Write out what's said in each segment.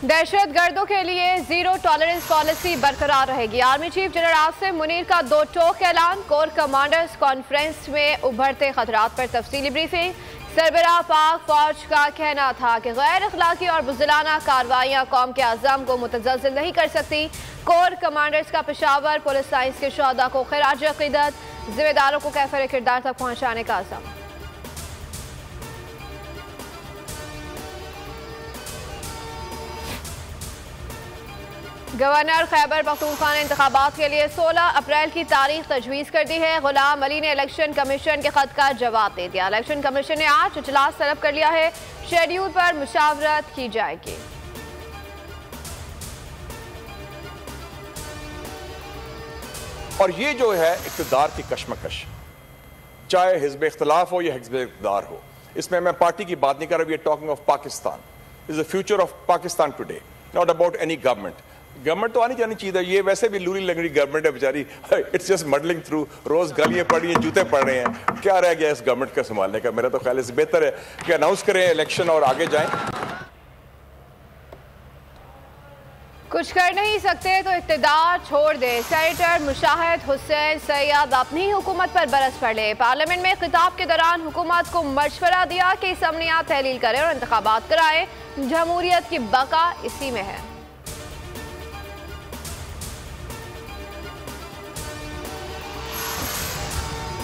दहशत गर्दों के लिए जीरो टॉलरेंस पॉलिसी बरकरार रहेगी। Army chief general Asim Munir का दो टोक ऐलान। कोर कमांडर्स कॉन्फ्रेंस में उभरते खतरात पर तफसीली ब्रीफिंग। सरबराह पाक फौज का कहना था कि गैर अखलाकी और बुज़दिलाना कार्रवाइयाँ कौम के आज़म को मुतज़लज़िल नहीं कर सकती। कोर कमांडर्स का पेशावर पुलिस लाइन्स के शोहदा को खिराज अक़ीदत, जिम्मेदारों को कैफिर किरदार तक पहुँचाने का आज़म। गवर्नर खैबर पख्तूनख्वा ने इंतखाबात के लिए 16 अप्रैल की तारीख तजवीज़ कर दी है। गुलाम अली ने इलेक्शन कमीशन के खत का जवाब दे दिया। इलेक्शन कमीशन ने आज इजलास तलब कर लिया है। शेड्यूल पर मुशावरत की जाएगी। और ये जो है इक़्तिदार की कशमकश, चाहे हिज़्ब इख्तिलाफ हो या हिज़्ब इक़्तिदार हो, इसमें मैं पार्टी की बात नहीं कर रहा। We are talking of Pakistan, is the future of Pakistan today, not about any government. Government तो आनी जानी चाहिए। ये वैसे भी लूरी लंगड़ी गवर्नमेंट है बेचारी, इट्स जस्ट मडलिंग थ्रू। रोज गालियां पड़ रही हैं, जूते पड़ रहे हैं। क्या रह गया इस गवर्नमेंट का संभालने का? मेरा तो ख्याल इससे बेहतर है कि अनाउंस करें इलेक्शन और आगे जाएं। कुछ कर नहीं सकते तो इक़्तिदार छोड़ दे। सेनेटर मुशाहिद हुसैन सैयद अपनी हुकूमत पर बरस पड़े। पार्लियामेंट में खिताब के दौरान हुकूमत को मशवरा दिया कि असम्बलियां तहलील करें और इंतखाबात कराएं। जमहूरियत की बका इसी में है।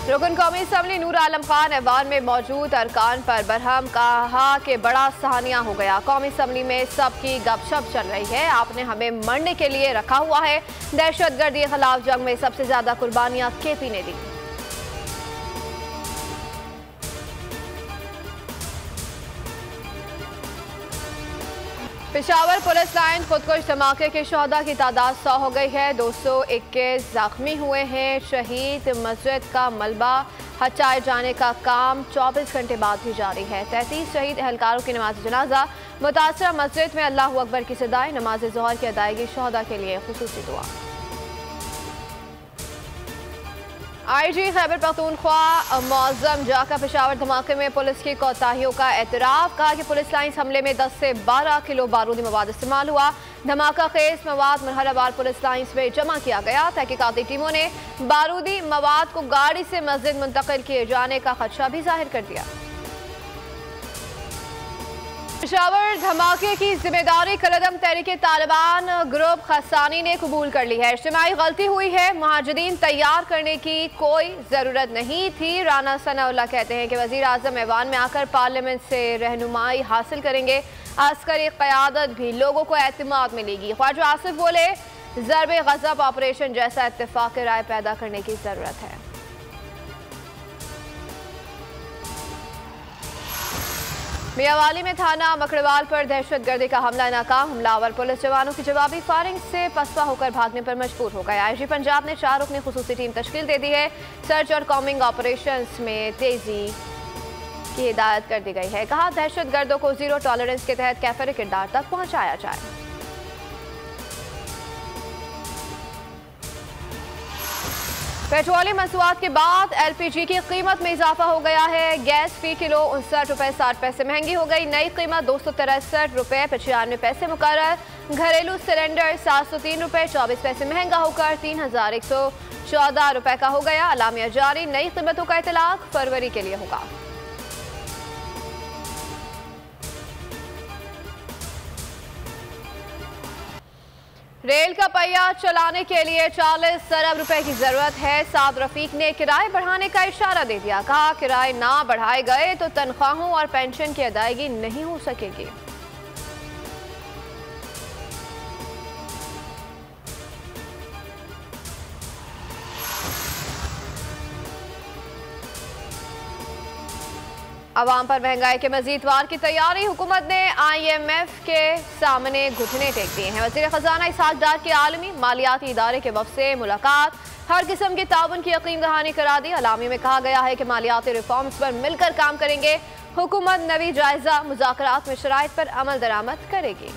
रुकन कौमी असम्बली नूर आलम खान ऐवान में मौजूद अरकान पर बरहम, कहा कि बड़ा सहानिया हो गया। कौमी असम्बली में सबकी गपशप चल रही है। आपने हमें मरने के लिए रखा हुआ है। दहशत गर्दी के खिलाफ जंग में सबसे ज्यादा कुर्बानियां केपी ने दी। पेशावर पुलिस लाइन खुदकुश धमाके के शोहदा की तादाद 100 हो गई है। 221 जख्मी हुए हैं। शहीद मस्जिद का मलबा हटाए जाने का काम 24 घंटे बाद भी जारी है। 33 शहीद एहलकारों की नमाज जनाजा। मुतासरा मस्जिद में अल्लाहू अकबर की सदाएं। नमाज ज़ोहर की अदायगी शोहदा के लिए खुसूसी दुआ। IG खैबर पख्तूनख्वा मौज़म जाका पेशावर धमाके में पुलिस की कोताहियों का एतराफ़। कहा कि पुलिस लाइन्स हमले में 10 से 12 किलो बारूदी मवाद इस्तेमाल हुआ। धमाका खेज मवाद मरहलावार पुलिस लाइन्स में जमा किया गया। तहकीकाती टीमों ने बारूदी मवाद को गाड़ी से मस्जिद मुंतकिल किए जाने का खदशा भी जाहिर कर दिया। पेशावर धमाके की जिम्मेदारी कलदम तहरीके तालिबान ग्रुप खसानी ने कबूल कर ली है। इज्तिमाई गलती हुई है। मुहाजिरीन तैयार करने की कोई ज़रूरत नहीं थी। राना सनाउल्लाह कहते हैं कि वज़ीर आज़म ऐवान में आकर पार्लियामेंट से रहनुमाई हासिल करेंगे। अस्करी क़यादत भी लोगों को एतमाद मिलेगी। ख्वाजा आसिफ बोले, ज़रबे ग़ज़ब ऑपरेशन जैसा इत्तेफाक राय पैदा करने की ज़रूरत है। मियावाली में थाना मकड़वाल पर दहशतगर्दी का हमला नाकाम। हमलावर पुलिस जवानों की जवाबी फायरिंग से पसपा होकर भागने पर मजबूर हो गया। IG पंजाब ने 4 रुकनी खुसूसी टीम तश्कील दे दी है। सर्च और कॉम्बिंग ऑपरेशंस में तेजी की हिदायत कर दी गई है। कहा, दहशतगर्दों को जीरो टॉलरेंस के तहत कैफिर किरदार तक पहुंचाया जाए। पेट्रोलियम मसनूआत के बाद LPG की कीमत में इजाफा हो गया है। गैस फी किलो 59 रुपये 60 पैसे महंगी हो गई। नई कीमत 263 रुपये 95 पैसे मुकर्रर। घरेलू सिलेंडर 703 रुपये 24 पैसे महंगा होकर 3114 रुपये का हो गया। अलामिया जारी। नई कीमतों का इतलाक फरवरी के लिए होगा। रेल का पहिया चलाने के लिए 40 अरब रुपए की जरूरत है। साद रफीक ने किराए बढ़ाने का इशारा दे दिया। कहा, किराए ना बढ़ाए गए तो तनख्वाहों और पेंशन की अदायगी नहीं हो सकेगी। अवाम पर महंगाई के मजीद वार की तैयारी। हुकूमत ने IMF के सामने घुटने टेक दिए हैं। वज़ीर ख़जाना इसहाक डार की आलमी मालियाती इदारे के वफ़द से मुलाकात। हर किस्म के ताउन की यकीन दहानी करा दी। अलामी में कहा गया है कि मालियाती रिफॉर्म्स पर मिलकर काम करेंगे। हुकूमत नवी जायजा मुज़ाकरात में शराइत पर अमल दरामद करेगी।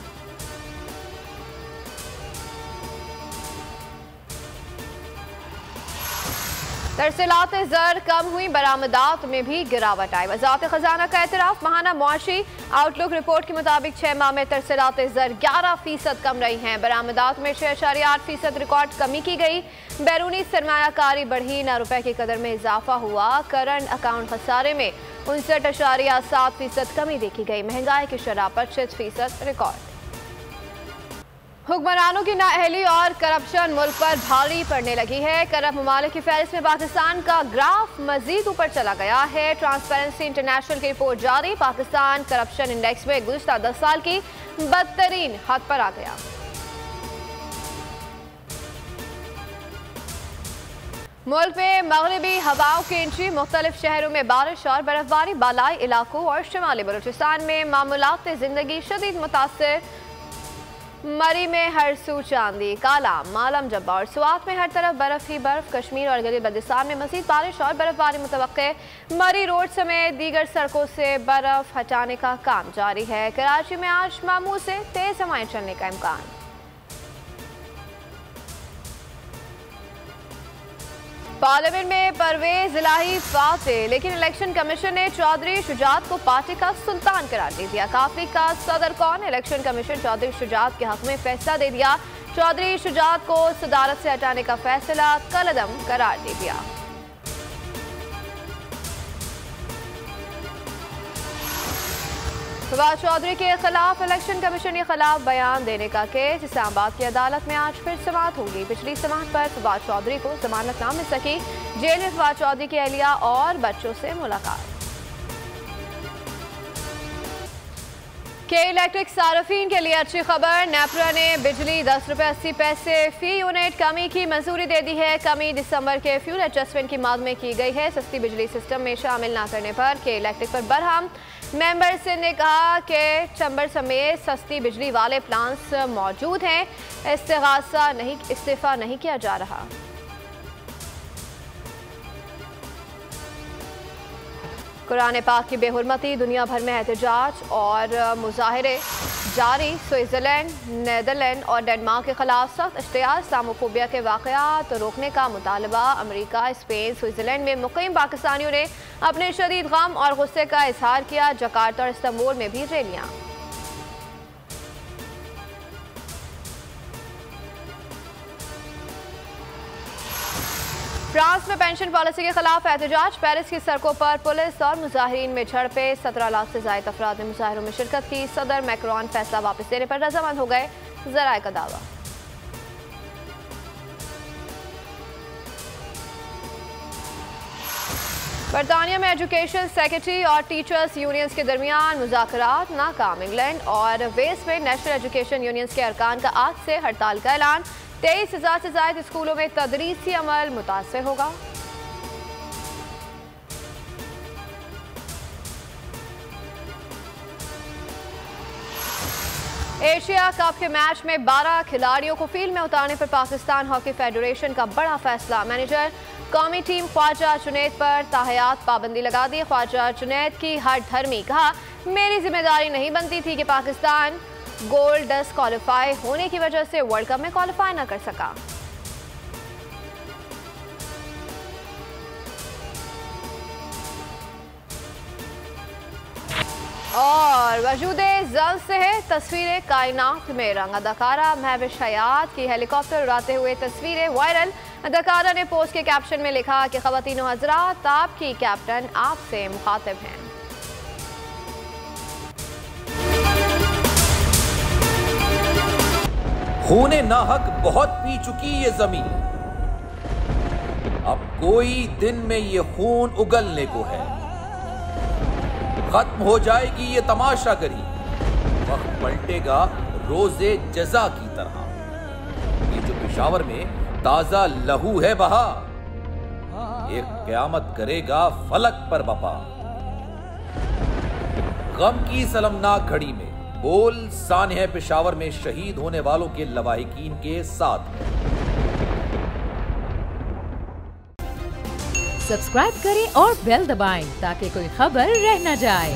तरसीलात ज़र कम हुई, बरामदात में भी गिरावट आई। वज़ारत खजाना का एतराफ़। माहाना मुआशी आउटलुक रिपोर्ट के मुताबिक 6 माह में तरसीलात ज़र 11% कम रही हैं। बरामदात में 6.8% रिकॉर्ड कमी की गई। बैरूनी सरमायाकारी बढ़ी, ना रुपए की कदर में इजाफा हुआ। करंट अकाउंट खसारे में 59.7% कमी देखी गई। महंगाई की शरह 25% रिकॉर्ड। हुक्मरानों की नाअहली और करप्शन मुल्क पर भारी पड़ने लगी है। करप्ट ममालिक की फहरिस्त में पाकिस्तान का ग्राफ मजीद ऊपर चला गया है। ट्रांसपेरेंसी इंटरनेशनल की रिपोर्ट जारी। पाकिस्तान करप्शन इंडेक्स में गुज़श्ता 10 साल की बदतरीन हद पर आ गया। मुल्क में मगरबी हवाओं की एंट्री। मुख्तलिफ शहरों में बारिश और बर्फबारी। बालाई इलाकों और शुमाली बलूचिस्तान में मामूलात जिंदगी शदीद मुतासर। मरी में हर सू चांदी काला। मालम जब्बा और स्वात में हर तरफ बर्फ ही बर्फ। कश्मीर और गिलगित बल्तिस्तान में मज़ीद बारिश और बर्फबारी मुतवक्के। मरी रोड समेत दीगर सड़कों से बर्फ हटाने का काम जारी है। कराची में आज मामूल से तेज हवाएं चलने का इम्कान। पार्लियामेंट में परवेज इलाही फाते, लेकिन इलेक्शन कमीशन ने चौधरी शुजात को पार्टी का सुल्तान करार दे दिया। काफी का सदर कौन? इलेक्शन कमीशन चौधरी शुजात के हक में फैसला दे दिया। चौधरी शुजात को सदारत से हटाने का फैसला कलअदम करार दे दिया। फवाद चौधरी के खिलाफ इलेक्शन कमीशन के खिलाफ बयान देने का केस इस्लामाबाद की अदालत में आज फिर समाअत होगी। पिछली समाअत पर फवाद चौधरी को जमानत ना मिल सकी। जेल में फवाद चौधरी की अहलिया और बच्चों से मुलाकात। के इलेक्ट्रिक सार्फिन के लिए अच्छी खबर। नेपरा ने बिजली 10 रुपये 80 पैसे फी यूनिट कमी की मंजूरी दे दी है। कमी दिसंबर के फ्यूल एडजस्टमेंट की मांग में की गई है। सस्ती बिजली सिस्टम में शामिल न करने पर के इलेक्ट्रिक पर बरहम। मेंबर सिंध ने कहा कि चंबर समेत सस्ती बिजली वाले प्लान्स मौजूद हैं। इस्तीफा नहीं किया जा रहा। कुरान पाक की बेहुरमती। दुनिया भर में एहतजाज और मुजाहरे जारी। स्विट्जरलैंड, नीदरलैंड और डेनमार्क के खिलाफ सख्त इश्तिहार। इस्लामोफोबिया के वाक़यात रोकने का मुतालबा। अमेरिका, स्पेन, स्विट्जरलैंड में मुक़ीम पाकिस्तानियों ने अपने शदीद गम और गुस्से का इजहार किया। जकार्ता और इस्तांबुल में भी रैलियां। फ्रांस में पेंशन पॉलिसी के खिलाफ एहतजाज। पेरिस की सड़कों पर पुलिस और मुजाहिरीन में झड़पें। 17 लाख से ज्यादा अफराद ने मुजाहिरों में शिरकत की। सदर मैक्रोन फैसला वापस लेने पर रजामंद हो गए। ज़राए का दावा। बरतानिया में एजुकेशन सेक्रेटरी और टीचर्स यूनियंस के दरमियान मुज़ाकरात नाकाम। इंग्लैंड और वेल्स में नेशनल एजुकेशन यूनियंस के अरकान का आज से हड़ताल का ऐलान। 23,000 से ज्यादा स्कूलों में तदरीसी अमल मुतासर होगा। एशिया कप के मैच में 12 खिलाड़ियों को फील्ड में उतारने पर पाकिस्तान हॉकी फेडरेशन का बड़ा फैसला। मैनेजर कौमी टीम ख्वाजा जुनैद पर ताहयात पाबंदी लगा दी। ख्वाजा जुनैद की हर धर्मी कहा, मेरी जिम्मेदारी नहीं बनती थी कि पाकिस्तान गोल्ड डस्ट क्वालिफाई होने की वजह से वर्ल्ड कप में क्वालिफाई ना कर सका। और वजूदे जल्द से है तस्वीरें कायनात में रंग। अदाकारा महविश हयात की हेलीकॉप्टर उड़ाते हुए तस्वीरें वायरल। अदाकारा ने पोस्ट के कैप्शन में लिखा कि ख़वातीनो हज़रात, आपकी कैप्टन आपसे मुखातिब हैं। खूने नाहक बहुत पी चुकी ये जमीन, अब कोई दिन में ये खून उगलने को है। खत्म हो जाएगी ये तमाशागरी, वक्त पलटेगा रोजे जजा की तरह। ये जो पेशावर में ताजा लहू है बहा, एक क़यामत करेगा फलक पर बपा। गम की सलमनाक घड़ी में बोल सानह पेशावर में शहीद होने वालों के लवाहिकीन के साथ। सब्सक्राइब करें और बेल दबाएं ताकि कोई खबर रह न जाए।